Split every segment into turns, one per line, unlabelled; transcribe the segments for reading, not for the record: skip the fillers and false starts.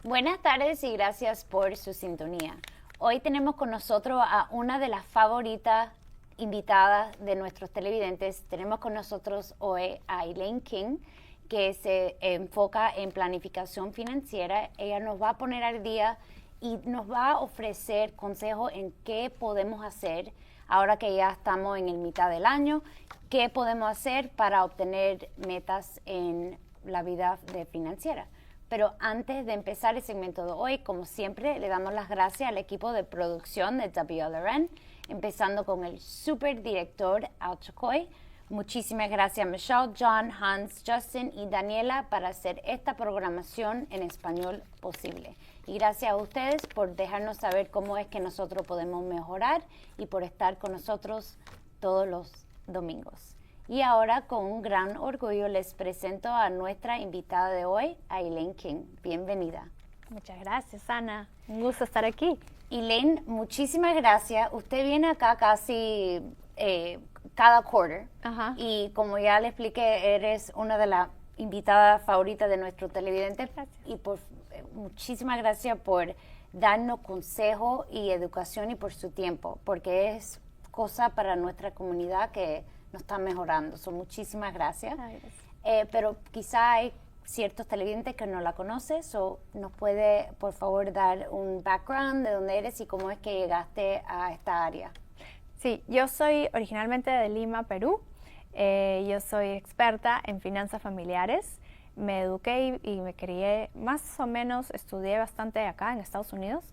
Buenas tardes y gracias por su sintonía. Hoy tenemos con nosotros a una de las favoritas invitadas de nuestros televidentes. Tenemos con nosotros hoy a Elaine King, que se enfoca en planificación financiera. Ella nos va a poner al día y nos va a ofrecer consejos en qué podemos hacer ahora que ya estamos en el mitad del año, qué podemos hacer para obtener metas en la vida financiera. Pero antes de empezar el segmento de hoy, como siempre, le damos las gracias al equipo de producción de WLRN, empezando con el superdirector Al Chocoy. Muchísimas gracias a Michelle, John, Hans, Justin y Daniela para hacer esta programación en español posible. Y gracias a ustedes por dejarnos saber cómo es que nosotros podemos mejorar y por estar con nosotros todos los domingos. Y ahora, con un gran orgullo, les presento a nuestra invitada de hoy, a Elaine King. Bienvenida.
Muchas gracias, Ana. Un gusto estar aquí.
Elaine, muchísimas gracias. Usted viene acá casi cada quarter.
Ajá.
Y como ya le expliqué, eres una de las invitadas favoritas de nuestro televidente.
Gracias.
Y muchísimas gracias por darnos consejo y educación y por su tiempo, porque es cosa para nuestra comunidad que nos está mejorando. Muchísimas gracias. Pero quizá hay ciertos televidentes que no la conocen. ¿Nos puede, por favor, dar un background de dónde eres y cómo es que llegaste a esta área?
Sí, yo soy originalmente de Lima, Perú. Yo soy experta en finanzas familiares. Me eduqué y me crié, más o menos, estudié bastante acá en Estados Unidos.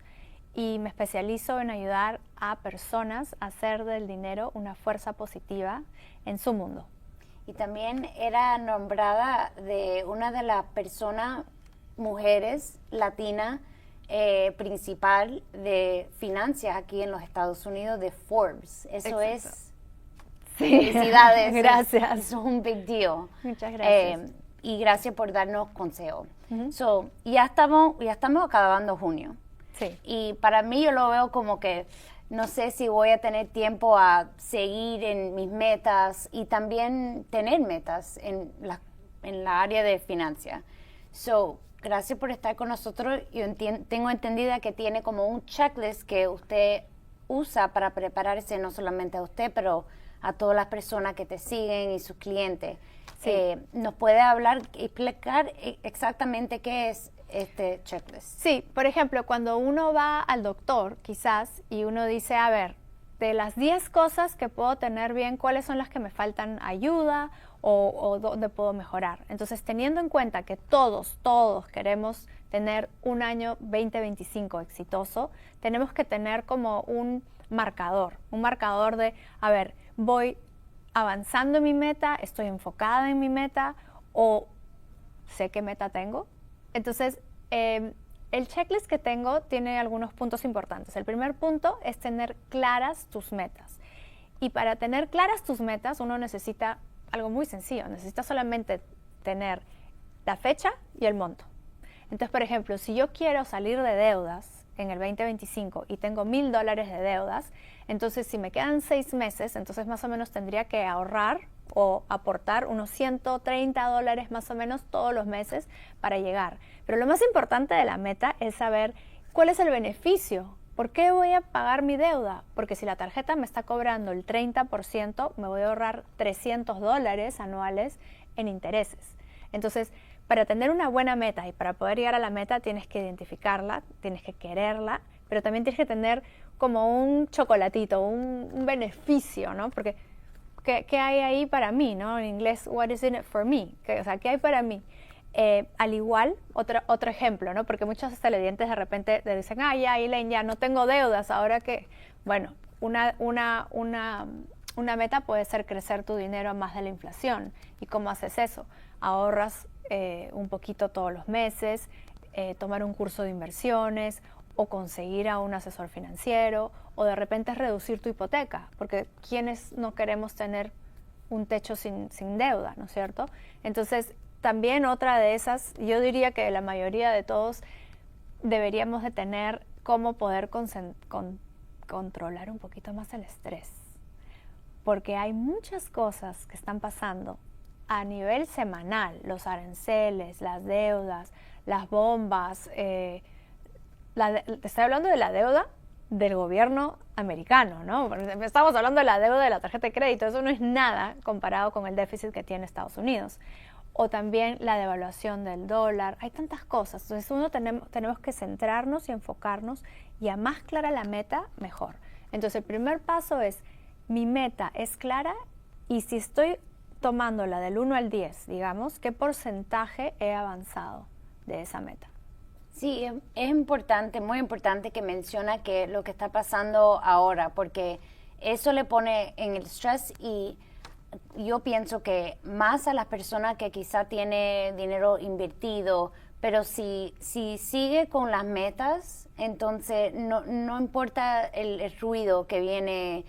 Y me especializo en ayudar a personas a hacer del dinero una fuerza positiva en su mundo.
Y también era nombrada de una de las personas, mujeres latinas, principal de finanzas aquí en los Estados Unidos, de Forbes. Eso
Exacto.
es...
Sí.
Felicidades.
Gracias.
Eso es un big deal.
Muchas gracias.
Y gracias por darnos consejos.
Uh-huh.
Ya estamos acabando junio.
Sí.
Y para mí yo lo veo como que no sé si voy a tener tiempo a seguir en mis metas y también tener metas en la área de finanzas. Gracias por estar con nosotros. Yo tengo entendida que tiene como un checklist que usted usa para prepararse no solamente a usted, pero a todas las personas que te siguen y sus clientes.
Sí.
¿Nos puede explicar exactamente qué es este checklist?
Sí, por ejemplo, cuando uno va al doctor, quizás, y uno dice, a ver, de las 10 cosas que puedo tener bien, ¿cuáles son las que me faltan ayuda o dónde puedo mejorar? Entonces, teniendo en cuenta que todos queremos tener un año 2025 exitoso, tenemos que tener como un marcador de, a ver, voy avanzando en mi meta, estoy enfocada en mi meta o sé qué meta tengo. Entonces, el checklist que tengo tiene algunos puntos importantes. El primer punto es tener claras tus metas. Y para tener claras tus metas, uno necesita algo muy sencillo. Necesita solamente tener la fecha y el monto. Entonces, por ejemplo, si yo quiero salir de deudas en el 2025 y tengo $1,000 de deudas, entonces si me quedan 6 meses, entonces más o menos tendría que ahorrar o aportar unos $130 más o menos todos los meses para llegar. Pero lo más importante de la meta es saber cuál es el beneficio. ¿Por qué voy a pagar mi deuda? Porque si la tarjeta me está cobrando el 30%, me voy a ahorrar $300 anuales en intereses. Entonces, para tener una buena meta y para poder llegar a la meta, tienes que identificarla, tienes que quererla, pero también tienes que tener como un chocolatito, un beneficio, ¿no? Porque ¿qué hay ahí para mí, ¿no? En inglés, what is in it for me? O sea, ¿qué hay para mí? Al igual, otro ejemplo, ¿no? Porque muchos televidentes de repente le dicen, ya, Elaine, ya no tengo deudas, ¿ahora qué? Bueno, una meta puede ser crecer tu dinero a más de la inflación. ¿Y cómo haces eso? Ahorras un poquito todos los meses, tomar un curso de inversiones o conseguir a un asesor financiero o de repente reducir tu hipoteca, porque ¿quiénes no queremos tener un techo sin deuda, ¿no es cierto? Entonces, también otra de esas, yo diría que la mayoría de todos deberíamos de tener cómo poder controlar un poquito más el estrés, porque hay muchas cosas que están pasando a nivel semanal, los aranceles, las deudas, las bombas, te estoy hablando de la deuda del gobierno americano, ¿no? Estamos hablando de la deuda de la tarjeta de crédito, eso no es nada comparado con el déficit que tiene Estados Unidos. O también la devaluación del dólar, hay tantas cosas. Entonces tenemos que centrarnos y enfocarnos, y a más clara la meta, mejor. Entonces el primer paso es, mi meta es clara, y si estoy tomándola del 1 al 10, digamos, ¿qué porcentaje he avanzado de esa meta?
Sí, es importante, muy importante que menciona que lo que está pasando ahora, porque eso le pone en el estrés, y yo pienso que más a las personas que quizá tiene dinero invertido, pero si sigue con las metas, entonces no importa el ruido que viene,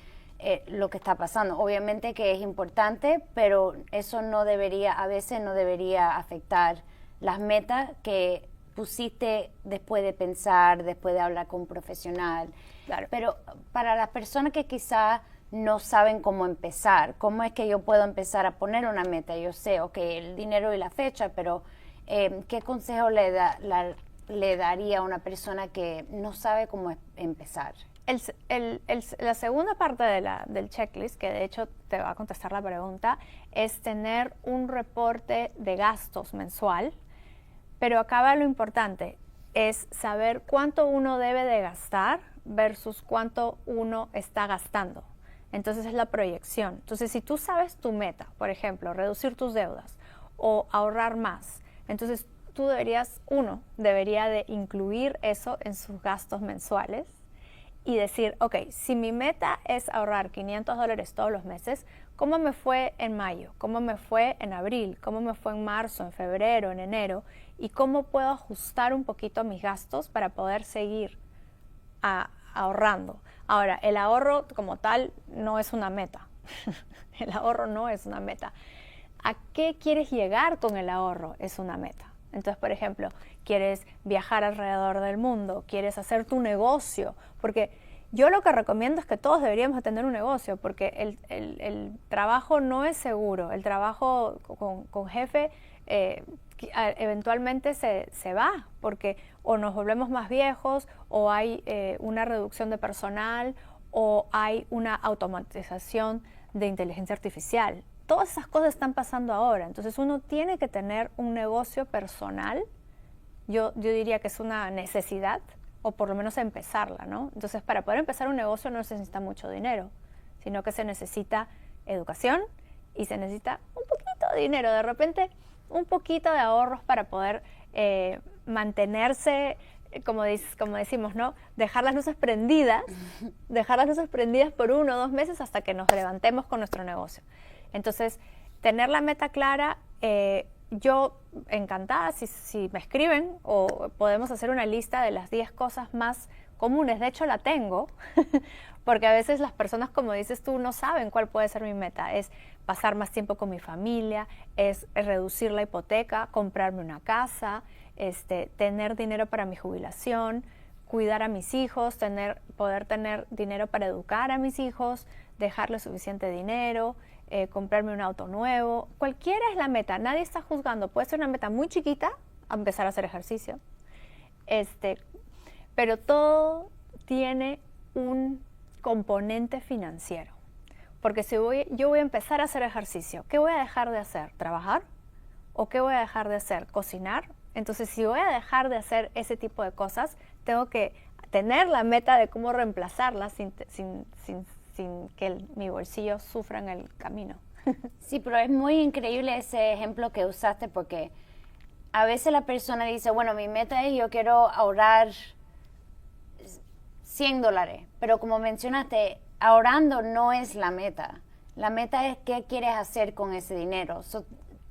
lo que está pasando. Obviamente que es importante, pero eso a veces no debería afectar las metas que pusiste después de pensar, después de hablar con un profesional.
Claro.
Pero para las personas que quizá no saben cómo empezar, ¿cómo es que yo puedo empezar a poner una meta? Yo sé, el dinero y la fecha, pero ¿qué consejo le daría a una persona que no sabe cómo empezar?
La segunda parte del checklist, que de hecho te va a contestar la pregunta, es tener un reporte de gastos mensual. Pero acá va lo importante, es saber cuánto uno debe de gastar versus cuánto uno está gastando. Entonces es la proyección. Entonces si tú sabes tu meta, por ejemplo, reducir tus deudas o ahorrar más, entonces tú debería de incluir eso en sus gastos mensuales y decir, si mi meta es ahorrar $500 todos los meses, ¿cómo me fue en mayo? ¿Cómo me fue en abril? ¿Cómo me fue en marzo, en febrero, en enero? ¿Y cómo puedo ajustar un poquito mis gastos para poder seguir ahorrando? Ahora, el ahorro como tal no es una meta. El ahorro no es una meta. ¿A qué quieres llegar con el ahorro? Es una meta. Entonces, por ejemplo, quieres viajar alrededor del mundo, quieres hacer tu negocio, porque yo lo que recomiendo es que todos deberíamos tener un negocio, porque el trabajo no es seguro. El trabajo con jefe eventualmente se va, porque o nos volvemos más viejos, o hay una reducción de personal, o hay una automatización de inteligencia artificial. Todas esas cosas están pasando ahora. Entonces uno tiene que tener un negocio personal. Yo diría que es una necesidad, o por lo menos empezarla, ¿no? Entonces, para poder empezar un negocio no se necesita mucho dinero, sino que se necesita educación y se necesita un poquito de dinero, de repente un poquito de ahorros para poder mantenerse, como decimos, ¿no? Dejar las luces prendidas por 1 o 2 meses hasta que nos levantemos con nuestro negocio. Entonces, tener la meta clara, yo encantada si me escriben, o podemos hacer una lista de las 10 cosas más comunes. De hecho la tengo, porque a veces las personas, como dices tú, no saben cuál puede ser mi meta. Es pasar más tiempo con mi familia, es reducir la hipoteca, comprarme una casa, tener dinero para mi jubilación, cuidar a mis hijos, poder tener dinero para educar a mis hijos, dejarles suficiente dinero, comprarme un auto nuevo. Cualquiera es la meta, nadie está juzgando. Puede ser una meta muy chiquita, empezar a hacer ejercicio, pero todo tiene un componente financiero. Porque si yo voy a empezar a hacer ejercicio, ¿qué voy a dejar de hacer? ¿Trabajar? ¿O qué voy a dejar de hacer? ¿Cocinar? Entonces, si voy a dejar de hacer ese tipo de cosas, tengo que tener la meta de cómo reemplazarlas sin que mi bolsillo sufra en el camino.
Sí, pero es muy increíble ese ejemplo que usaste, porque a veces la persona dice, bueno, mi meta es yo quiero ahorrar $100, pero como mencionaste, ahorrando no es la meta. La meta es qué quieres hacer con ese dinero.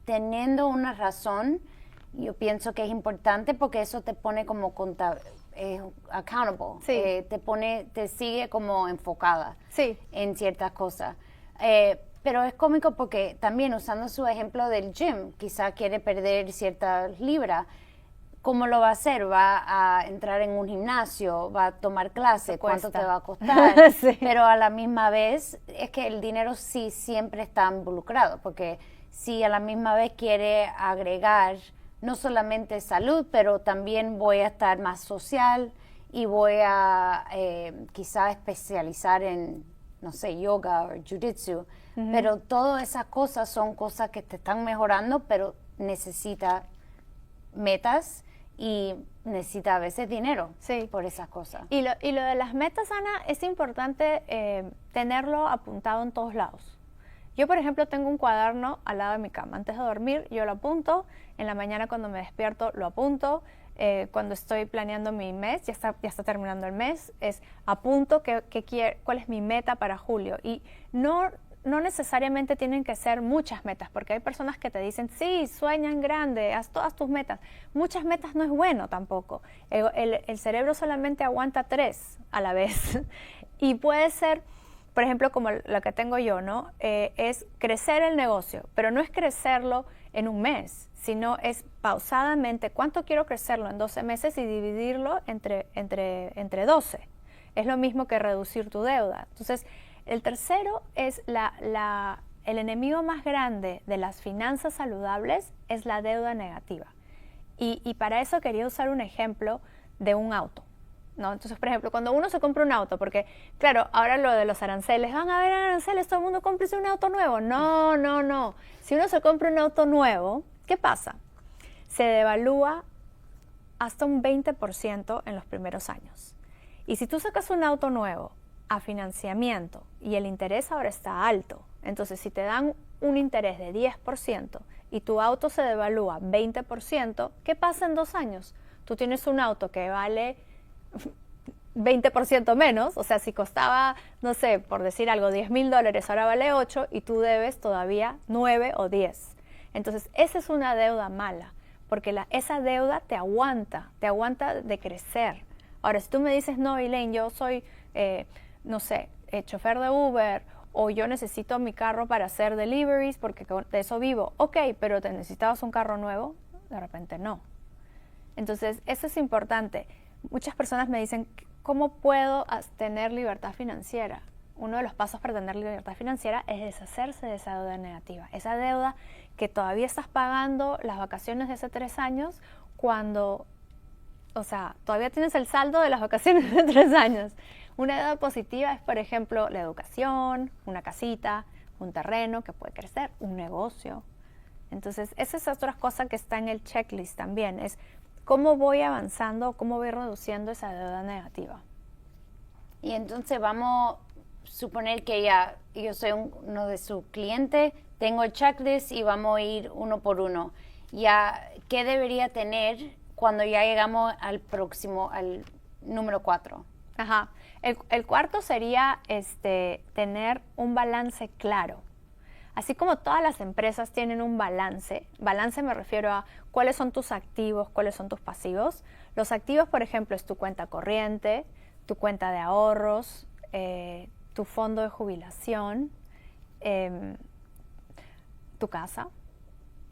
Teniendo una razón, yo pienso que es importante, porque eso te pone como accountable,
Sí.
te sigue como enfocada,
Sí.
en ciertas cosas. Pero es cómico porque también, usando su ejemplo del gym, quizá quiere perder ciertas libras. ¿Cómo lo va a hacer? ¿Va a entrar en un gimnasio? ¿Va a tomar clase? ¿Cuánto te va a costar?
Sí.
Pero a la misma vez es que el dinero sí siempre está involucrado, porque si a la misma vez quiere agregar no solamente salud, pero también voy a estar más social y voy a quizá especializar en, no sé, yoga o jiu-jitsu. Pero todas esas cosas son cosas que te están mejorando, pero necesita metas y necesita a veces dinero por esas cosas.
Y lo de las metas, Ana, es importante tenerlo apuntado en todos lados. Yo, por ejemplo, tengo un cuaderno al lado de mi cama. Antes de dormir, yo lo apunto. En la mañana, cuando me despierto, lo apunto. Cuando estoy planeando mi mes, ya está terminando el mes, apunto cuál es mi meta para julio. Y no necesariamente tienen que ser muchas metas, porque hay personas que te dicen, sí, sueñan grande, haz todas tus metas. Muchas metas no es bueno tampoco. El cerebro solamente aguanta 3 a la vez. Y puede ser, por ejemplo, como la que tengo yo, ¿no? Es crecer el negocio, pero no es crecerlo en un mes, sino es pausadamente cuánto quiero crecerlo en 12 meses y dividirlo entre 12. Es lo mismo que reducir tu deuda. Entonces, el tercero es el enemigo más grande de las finanzas saludables es la deuda negativa. Y para eso quería usar un ejemplo de un auto, ¿no? Entonces, por ejemplo, cuando uno se compra un auto, porque, claro, ahora lo de los aranceles, van a ver aranceles, todo el mundo cómprese un auto nuevo. No. Si uno se compra un auto nuevo, ¿qué pasa? Se devalúa hasta un 20% en los primeros años. Y si tú sacas un auto nuevo a financiamiento y el interés ahora está alto, entonces si te dan un interés de 10% y tu auto se devalúa 20%, ¿qué pasa en 2 años? Tú tienes un auto que vale 20% menos, o sea, si costaba, no sé, por decir algo, $10,000, ahora vale 8 y tú debes todavía 9 o 10. Entonces, esa es una deuda mala, porque esa deuda te aguanta de crecer. Ahora, si tú me dices, no, Elaine, yo soy, no sé, chofer de Uber, o yo necesito mi carro para hacer deliveries porque de eso vivo, ok, pero ¿te necesitabas un carro nuevo? De repente no. Entonces, eso es importante. Muchas personas me dicen, ¿cómo puedo tener libertad financiera? Uno de los pasos para tener libertad financiera es deshacerse de esa deuda negativa. Esa deuda que todavía estás pagando las vacaciones de hace 3 años cuando, o sea, todavía tienes el saldo de las vacaciones de 3 años. Una deuda positiva es, por ejemplo, la educación, una casita, un terreno que puede crecer, un negocio. Entonces, esa es otra cosa que está en el checklist también, es cómo voy avanzando, cómo voy reduciendo esa deuda negativa.
Y entonces vamos a suponer que ya yo soy uno de sus clientes, tengo el checklist y vamos a ir uno por uno. Ya, ¿qué debería tener cuando ya llegamos al número 4?
Ajá. El cuarto sería tener un balance claro. Así como todas las empresas tienen un balance me refiero a cuáles son tus activos, cuáles son tus pasivos. Los activos, por ejemplo, es tu cuenta corriente, tu cuenta de ahorros, tu fondo de jubilación, tu casa,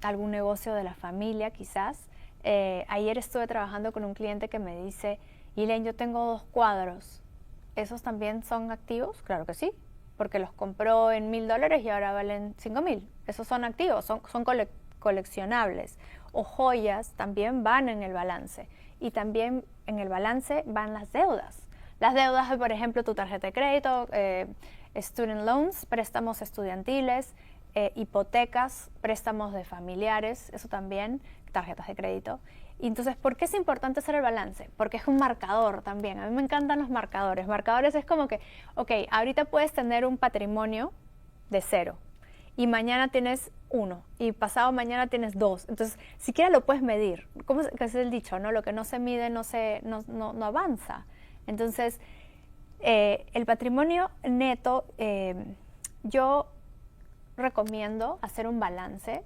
algún negocio de la familia quizás. Ayer estuve trabajando con un cliente que me dice, Elaine, yo tengo 2 cuadros. ¿Esos también son activos? Claro que sí, porque los compró en $1,000 y ahora valen 5,000. Esos son activos, son coleccionables. O joyas también van en el balance. Y también en el balance van las deudas. Las deudas de, por ejemplo, tu tarjeta de crédito, student loans, préstamos estudiantiles, hipotecas, préstamos de familiares, eso también, tarjetas de crédito. Y entonces, ¿por qué es importante hacer el balance? Porque es un marcador también. A mí me encantan los marcadores. Marcadores es como que, ok, ahorita puedes tener un patrimonio de 0 y mañana tienes 1 y pasado mañana tienes 2. Entonces, siquiera lo puedes medir. ¿Cómo es el dicho, no? Lo que no se mide no avanza. Entonces, el patrimonio neto, yo recomiendo hacer un balance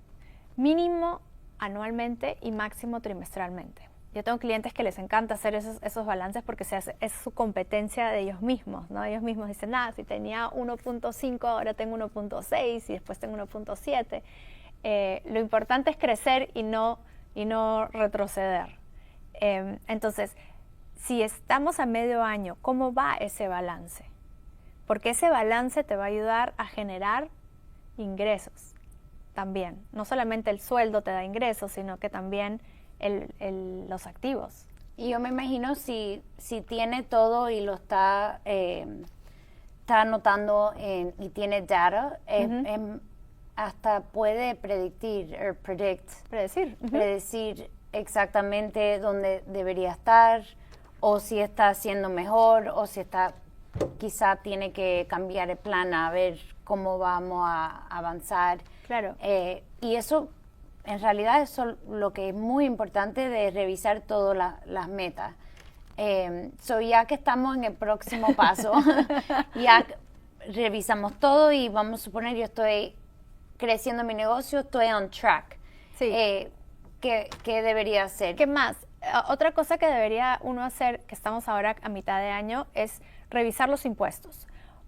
mínimo anualmente y máximo trimestralmente. Yo tengo clientes que les encanta hacer esos balances porque es su competencia de ellos mismos, ¿no? Ellos mismos dicen, si tenía 1.5, ahora tengo 1.6 y después tengo 1.7. Lo importante es crecer y no retroceder. Entonces, si estamos a medio año, ¿cómo va ese balance? Porque ese balance te va a ayudar a generar ingresos. también. No solamente el sueldo te da ingresos, sino que también los activos.
Y yo me imagino si tiene todo y lo está anotando y tiene data, hasta puede predecir exactamente dónde debería estar, o si está haciendo mejor, o si quizá tiene que cambiar el plan a ver cómo vamos a avanzar.
Claro.
Y eso, en realidad, eso es lo que es muy importante de revisar todas las metas. Ya que estamos en el próximo paso, ya revisamos todo y vamos a suponer yo estoy creciendo mi negocio, estoy on track.
Sí.
¿Qué debería hacer?
¿Qué más? Otra cosa que debería uno hacer, que estamos ahora a mitad de año, es revisar los impuestos.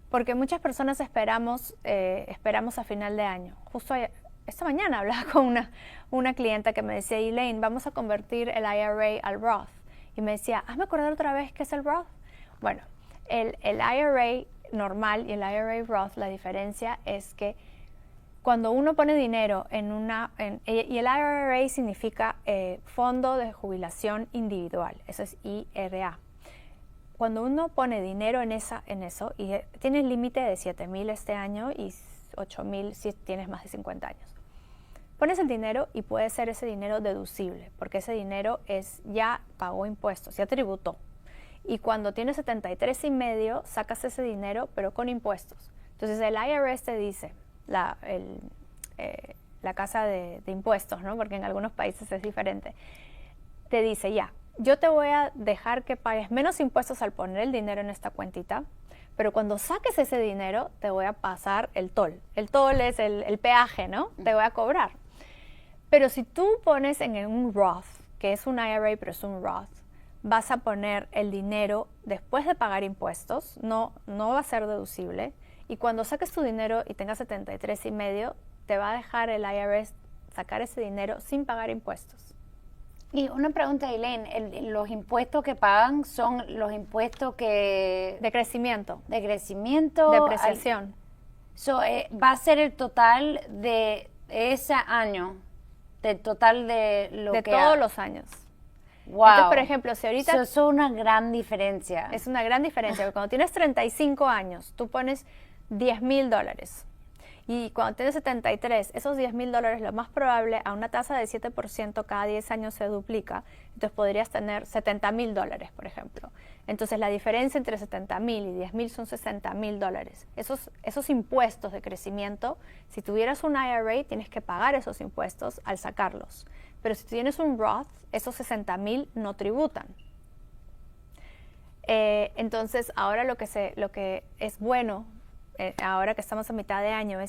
Porque muchas personas esperamos a final de año. Justo esta mañana hablaba con una clienta que me decía, Elaine, vamos a convertir el IRA al Roth. Y me decía, hazme acordar otra vez qué es el Roth. Bueno, el IRA normal y el IRA Roth, la diferencia es que cuando uno pone dinero y el IRA significa Fondo de Jubilación Individual, eso es IRA. Cuando uno pone dinero en eso, y tienes límite de 7,000 este año y 8,000 si tienes más de 50 años. Pones el dinero y puede ser ese dinero deducible, porque ese dinero ya pagó impuestos, ya tributó. Y cuando tienes 73 y medio, sacas ese dinero, pero con impuestos. Entonces el IRS te dice, la casa de impuestos, ¿no? Porque en algunos países es diferente, te dice ya, yo te voy a dejar que pagues menos impuestos al poner el dinero en esta cuentita, pero cuando saques ese dinero te voy a pasar el toll. El toll es el peaje, ¿no? Te voy a cobrar. Pero si tú pones en un Roth, que es un IRA pero es un Roth, vas a poner el dinero después de pagar impuestos, no va a ser deducible, y cuando saques tu dinero y tengas 73 y medio, te va a dejar el IRS sacar ese dinero sin pagar impuestos.
Y una pregunta, Elaine, ¿los impuestos que pagan son los impuestos que...
De crecimiento.
De crecimiento.
Depreciación.
Va a ser el total de ese año, del total de lo
de
que...
De todos los años.
Wow.
Entonces, por ejemplo, si ahorita...
Eso es una gran diferencia.
Es una gran diferencia, porque cuando tienes 35 años, tú pones $10,000. Y cuando tienes 73, esos $10,000, lo más probable, a una tasa de 7% cada 10 años se duplica. Entonces podrías tener $70,000, por ejemplo. Entonces la diferencia entre 70,000 y 10,000 son $60,000. Esos impuestos de crecimiento, si tuvieras un IRA, tienes que pagar esos impuestos al sacarlos. Pero si tienes un Roth, esos 60,000 no tributan. Entonces ahora lo que es bueno, ahora que estamos a mitad de año,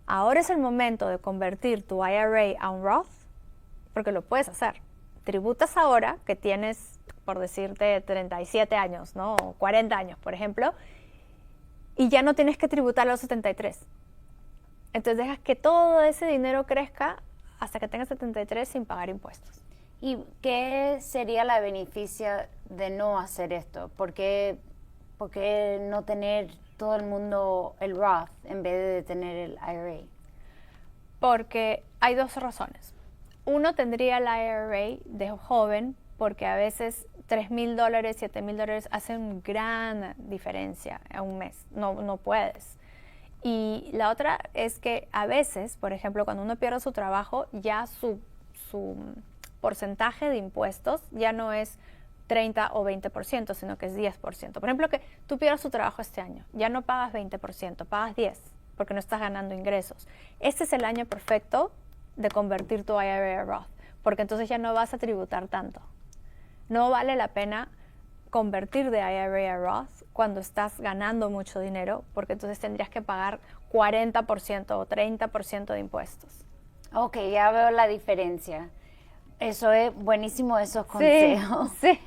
ahora es el momento de convertir tu IRA a un Roth, porque lo puedes hacer. Tributas ahora que tienes, por decirte, 37 años, ¿no? O 40 años, por ejemplo, y ya no tienes que tributar a los 73. Entonces dejas que todo ese dinero crezca hasta que tengas 73 sin pagar impuestos.
¿Y qué sería la beneficia de no hacer esto? ¿Por qué no tener todo el mundo el Roth en vez de tener el IRA?
Porque hay dos razones. Uno, tendría el IRA de joven porque a veces $3,000, $7,000 hacen gran diferencia a un mes. No puedes. Y la otra es que a veces, por ejemplo, cuando uno pierde su trabajo, ya su porcentaje de impuestos ya no es 30 o 20%, sino que es 10%. Por ejemplo, que tú pierdas tu trabajo este año, ya no pagas 20%, pagas 10%, porque no estás ganando ingresos. Este es el año perfecto de convertir tu IRA a Roth, porque entonces ya no vas a tributar tanto. No vale la pena convertir de IRA a Roth cuando estás ganando mucho dinero, porque entonces tendrías que pagar 40% o 30% de impuestos.
Ok, ya veo la diferencia. Eso es buenísimo, esos consejos.
Sí.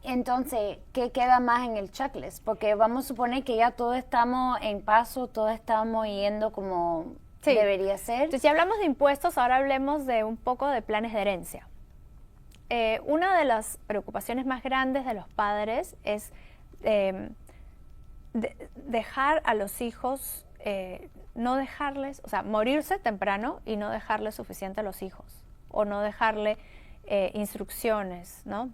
Entonces, ¿qué queda más en el checklist? Porque vamos a suponer que ya todos estamos en paso, todos estamos yendo como debería ser.
Entonces, si hablamos de impuestos, ahora hablemos de un poco de planes de herencia. Una de las preocupaciones más grandes de los padres es dejar a los hijos no dejarles, o sea, morirse temprano y no dejarle suficiente a los hijos, o no dejarle instrucciones, ¿no?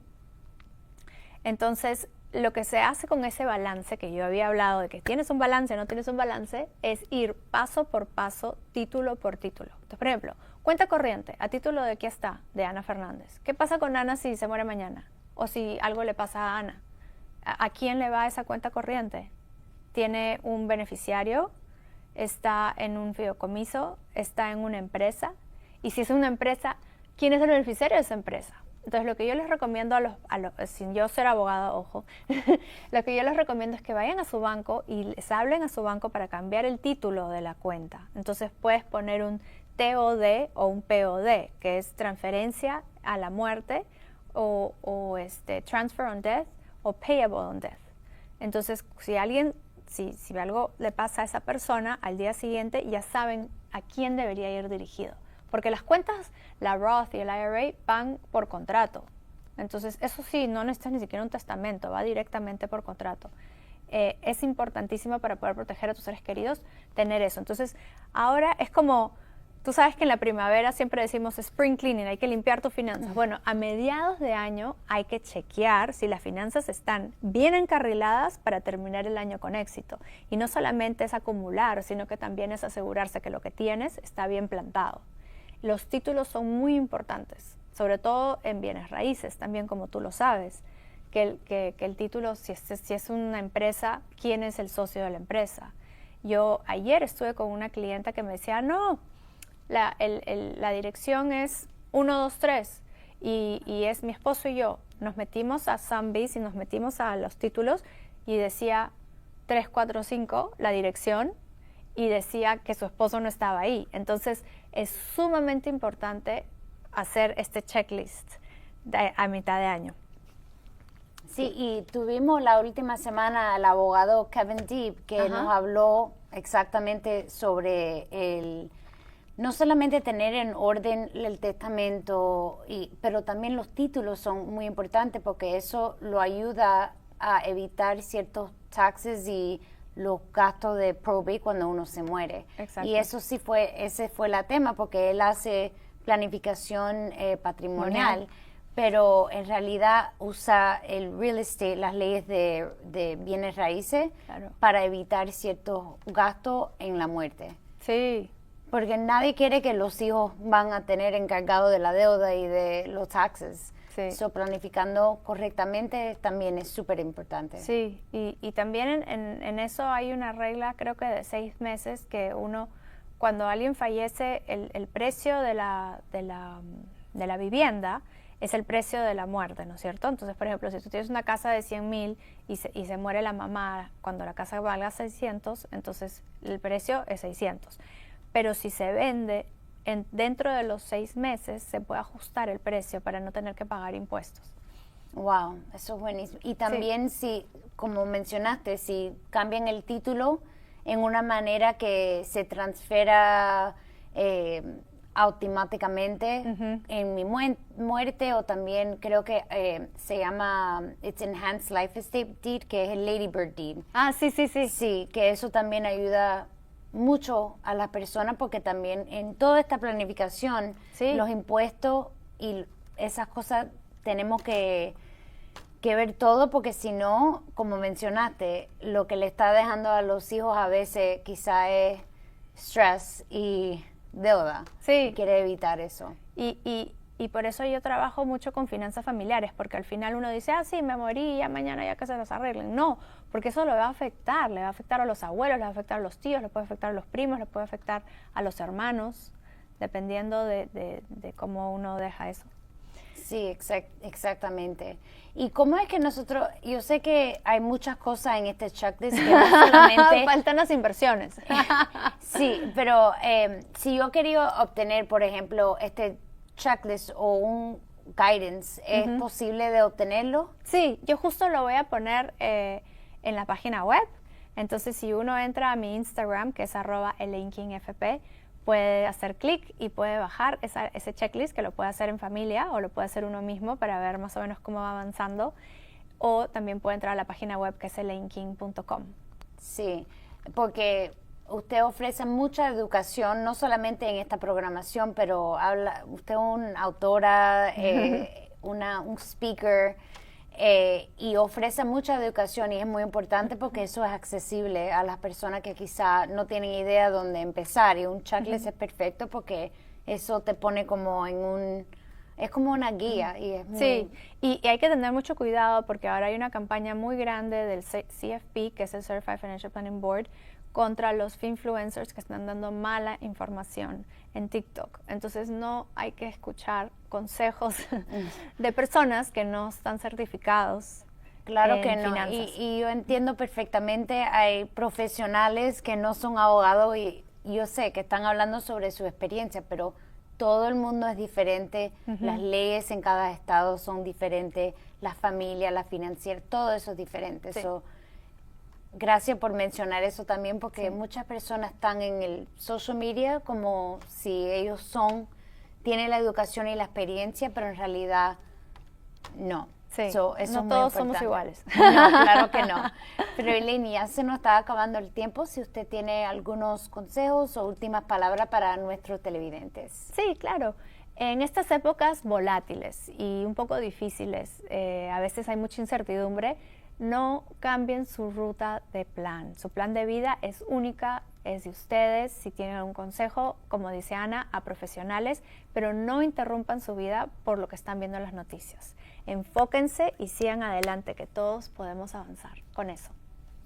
Entonces, lo que se hace con ese balance que yo había hablado, de que tienes un balance, no tienes un balance, es ir paso por paso, título por título. Entonces, por ejemplo, cuenta corriente, a título de aquí está, de Ana Fernández. ¿Qué pasa con Ana si se muere mañana? O si algo le pasa a Ana. ¿A quién le va esa cuenta corriente? ¿Tiene un beneficiario? ¿Está en un fideicomiso? ¿Está en una empresa? Y si es una empresa, ¿quién es el beneficiario de esa empresa? Entonces, lo que yo les recomiendo sin yo ser abogada, ojo, lo que yo les recomiendo es que vayan a su banco y les hablen a su banco para cambiar el título de la cuenta. Entonces, puedes poner un TOD o un POD, que es transferencia a la muerte, o transfer on death, o payable on death. Entonces, si algo le pasa a esa persona, al día siguiente ya saben a quién debería ir dirigido. Porque las cuentas, la Roth y el IRA, van por contrato. Entonces, eso sí, no necesitas ni siquiera un testamento, va directamente por contrato. Es importantísimo para poder proteger a tus seres queridos tener eso. Entonces, ahora es como, tú sabes que en la primavera siempre decimos spring cleaning, hay que limpiar tus finanzas. Bueno, a mediados de año hay que chequear si las finanzas están bien encarriladas para terminar el año con éxito. Y no solamente es acumular, sino que también es asegurarse que lo que tienes está bien plantado. Los títulos son muy importantes, sobre todo en bienes raíces, también como tú lo sabes, que el título, si es una empresa, ¿quién es el socio de la empresa? Yo ayer estuve con una clienta que me decía, no, la dirección es 123 y es mi esposo y yo. Nos metimos a Sotheby's y nos metimos a los títulos y decía 345 la dirección, y decía que su esposo no estaba ahí. Entonces, es sumamente importante hacer este checklist a mitad de año.
Sí, y tuvimos la última semana al abogado Kevin Deeb, que nos habló exactamente sobre no solamente tener en orden el testamento, pero también los títulos son muy importantes porque eso lo ayuda a evitar ciertos taxes y los gastos de probate cuando uno se muere.
Exacto.
Y ese fue el tema, porque él hace planificación patrimonial, pero en realidad usa el real estate, las leyes de bienes raíces,
claro, para
evitar ciertos gastos en la muerte.
Sí.
Porque nadie quiere que los hijos van a tener encargado de la deuda y de los taxes. Sí. So, planificando correctamente también es súper importante.
Sí, y también en eso hay una regla, creo que de 6 meses, que cuando alguien fallece, el precio de la vivienda es el precio de la muerte, ¿no es cierto? Entonces, por ejemplo, si tú tienes una casa de 100,000 y se muere la mamá cuando la casa valga 600, entonces el precio es 600. Pero si se vende dentro de los 6 meses, se puede ajustar el precio para no tener que pagar impuestos.
Wow, eso es buenísimo. Y también, si, como mencionaste, si cambian el título en una manera que se transfiera automáticamente en mi muerte, o también creo que se llama It's Enhanced Life Estate Deed, que es el Lady Bird Deed.
Ah, sí.
Sí, que eso también ayuda mucho a las personas, porque también en toda esta planificación, los impuestos y esas cosas tenemos que ver todo, porque si no, como mencionaste, lo que le está dejando a los hijos a veces quizá es stress y deuda.
Sí.
Quiere evitar eso.
Y por eso yo trabajo mucho con finanzas familiares, porque al final uno dice, sí, me morí, ya mañana ya que se los arreglen. No, porque eso le va a afectar a los abuelos, le va a afectar a los tíos, le puede afectar a los primos, le puede afectar a los hermanos, dependiendo de cómo uno deja eso.
Sí, exactamente. ¿Y cómo es que yo sé que hay muchas cosas en este checklist que no solamente...
Faltan las inversiones.
Sí, pero si yo quería obtener, por ejemplo, este checklist o un guidance, ¿es posible de obtenerlo?
Sí, yo justo lo voy a poner en la página web. Entonces, si uno entra a mi Instagram, que es @elainkingfp, puede hacer clic y puede bajar ese checklist, que lo puede hacer en familia o lo puede hacer uno mismo para ver más o menos cómo va avanzando. O también puede entrar a la página web, que es elainking.com.
Sí, porque usted ofrece mucha educación, no solamente en esta programación, pero usted es una autora, un speaker, y ofrece mucha educación, y es muy importante porque eso es accesible a las personas que quizá no tienen idea dónde empezar, y un checklist es perfecto porque eso te pone como es como una guía. Y es muy...
Sí, y hay que tener mucho cuidado porque ahora hay una campaña muy grande del CFP, que es el Certified Financial Planning Board, contra los finfluencers que están dando mala información en TikTok. Entonces no hay que escuchar consejos de personas que no están certificados.
Claro que no, y yo entiendo perfectamente, hay profesionales que no son abogados y yo sé que están hablando sobre su experiencia, pero todo el mundo es diferente, las leyes en cada estado son diferentes, las familias, la financiera, todo eso es diferente.
Sí.
Gracias por mencionar eso también, porque muchas personas están en el social media como si ellos tienen la educación y la experiencia, pero en realidad no.
Sí,
Eso
no todos somos iguales.
No, claro que no. Pero Elaine, ya se nos está acabando el tiempo. Si usted tiene algunos consejos o últimas palabras para nuestros televidentes.
Sí, claro. En estas épocas volátiles y un poco difíciles, a veces hay mucha incertidumbre, no cambien su ruta de plan. Su plan de vida es única, es de ustedes. Si tienen algún consejo, como dice Ana, a profesionales, pero no interrumpan su vida por lo que están viendo en las noticias. Enfóquense y sigan adelante, que todos podemos avanzar con eso.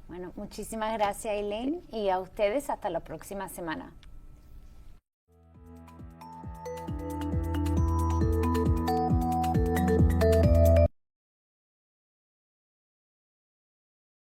Bueno, muchísimas gracias, Elaine, y a ustedes hasta la próxima semana.